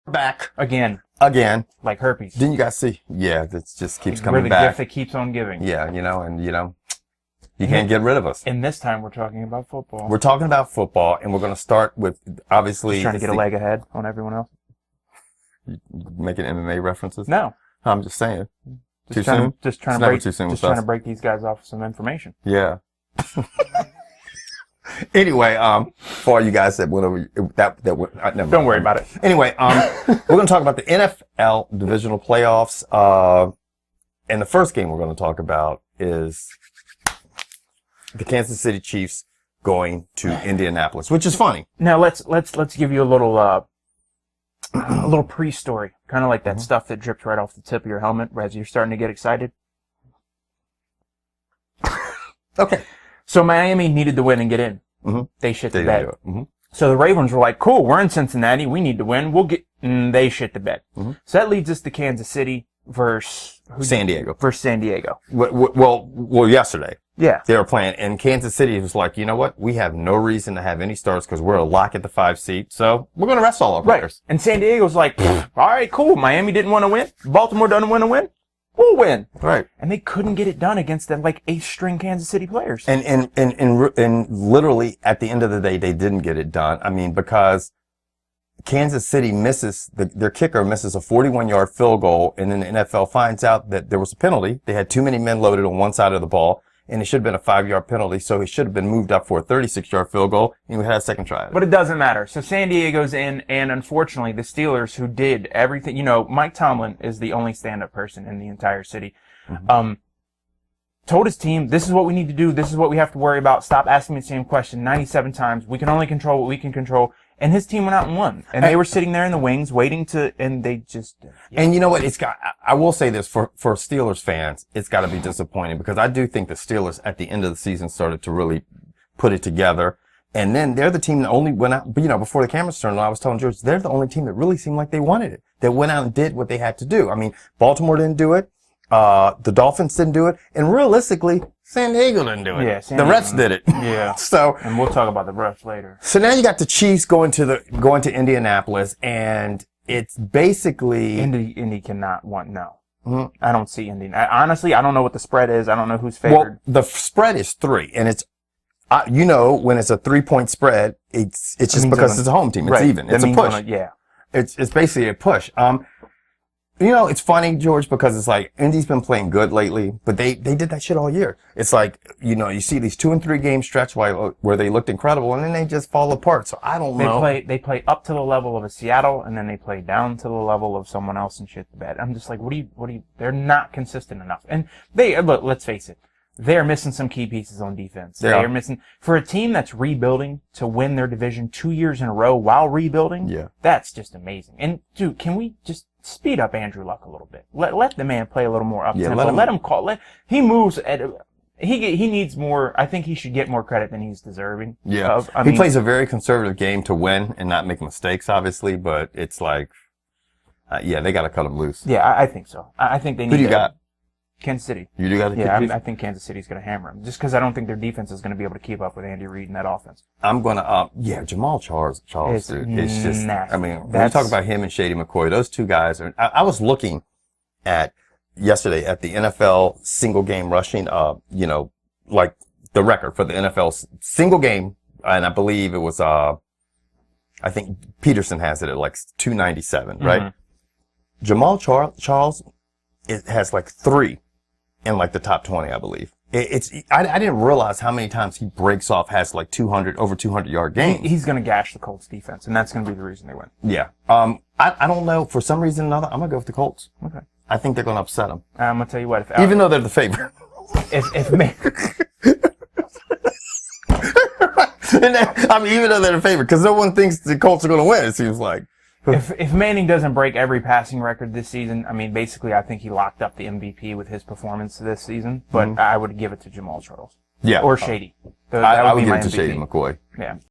Back Again. like herpes. Didn't you guys see? Yeah, that just keeps We're coming the back. gift that keeps on giving. Yeah, you can't get rid of us. And this time we're talking about football. We're talking about football, and we're going to start with obviously just trying to get a leg ahead on everyone else. You making MMA references? No, I'm just saying. just too soon? Just trying It's to never break. too soon Just with trying us. to break these guys off with some information. Yeah. Anyway, for all you guys that went over never Don't worry about it. Anyway, we're going to talk about the NFL divisional playoffs. And the first game we're going to talk about is the Kansas City Chiefs going to Indianapolis, which is funny. Now let's give you a little pre-story, kind of like that stuff that drips right off the tip of your helmet as you're starting to get excited. Okay. So Miami needed to win and get in. Mm-hmm. They shit the They bed. didn't do it. Mm-hmm. So the Ravens were like, cool, we're in Cincinnati. We need to win. We'll get, they shit the bed. Mm-hmm. So that leads us to Kansas City versus San Diego. Well, yesterday. Yeah. They were playing, and Kansas City was like, you know what? We have no reason to have any starts because we're a lock at the 5 seed, so we're going to rest all our players. And San Diego's like, all right, cool. Miami didn't want to win. Baltimore doesn't want to win. We'll win. Right. And they couldn't get it done against them like 8th-string Kansas City players. And literally at the end of the day, they didn't get it done. I mean, because Kansas City their kicker misses a 41-yard field goal, and then the NFL finds out that there was a penalty. They had too many men loaded on one side of the ball, and it should have been a 5-yard penalty, so he should have been moved up for a 36-yard field goal, and we had a second try. But it doesn't matter. So San Diego's in, and unfortunately, the Steelers, who did everything, Mike Tomlin is the only stand-up person in the entire city, told his team, this is what we need to do, this is what we have to worry about, stop asking me the same question 97 times, we can only control what we can control. And his team went out and won. And they were sitting there in the wings waiting and they just... Yeah. And you know what? I will say this for Steelers fans, it's got to be disappointing because I do think the Steelers at the end of the season started to really put it together. And then they're the team that only went out, before the cameras turned on, I was telling George, they're the only team that really seemed like they wanted it. That went out and did what they had to do. I mean, Baltimore didn't do it. The Dolphins didn't do it. And realistically, San Diego didn't do it. Yeah, the refs did it. Yeah. So. And we'll talk about the refs later. So now you got the Chiefs going to Indianapolis, and it's basically. Indy cannot want, no. Mm-hmm. I don't see Indy. Honestly, I don't know what the spread is. I don't know who's favored. Well, the spread is 3, and it's, when it's a 3-point spread, it's just because it's a home team. It's even. It's a push. It's basically a push. It's funny, George, because it's like Indy's been playing good lately, but they did that shit all year. It's like, you see these 2 and 3 game stretch where they looked incredible, and then they just fall apart. So I don't know. They play up to the level of a Seattle, and then they play down to the level of someone else and shit the bed. I'm just like, what do you, they're not consistent enough. And look, let's face it. They're missing some key pieces on defense. They're missing, for a team that's rebuilding to win their division 2 years in a row while rebuilding. Yeah. That's just amazing. And dude, can we just speed up Andrew Luck a little bit? Let the man play a little more up tempo. Let him call. He moves at, he needs more. I think he should get more credit than he's deserving. Yeah. He plays a very conservative game to win and not make mistakes, obviously, but it's like, they got to cut him loose. Yeah, I think so. I think they need. Who do you got? Kansas City. You do got to. Yeah, I think Kansas City's going to hammer them. Just because I don't think their defense is going to be able to keep up with Andy Reid and that offense. I'm going to, Jamal Charles, dude. It's just, nasty. I mean, when you talk about him and Shady McCoy, those two guys are, I was looking yesterday at the NFL single game rushing, like the record for the NFL single game. And I believe it was, I think Peterson has it at like 297, right? Mm-hmm. Jamal Charles, it has like 3 in like the top 20, I believe. I didn't realize how many times he breaks off, has like over 200 yard games. He's going to gash the Colts defense, and that's going to be the reason they win. Yeah. I don't know. For some reason or another, I'm going to go with the Colts. Okay. I think they're going to upset them. I'm going to tell you what. Even though they're the favorite. Even though they're the favorite, because no one thinks the Colts are going to win, it seems like. If Manning doesn't break every passing record this season, basically I think he locked up the MVP with his performance this season, but I would give it to Jamal Charles. Yeah. Or Shady. I would give it to Shady McCoy. Yeah.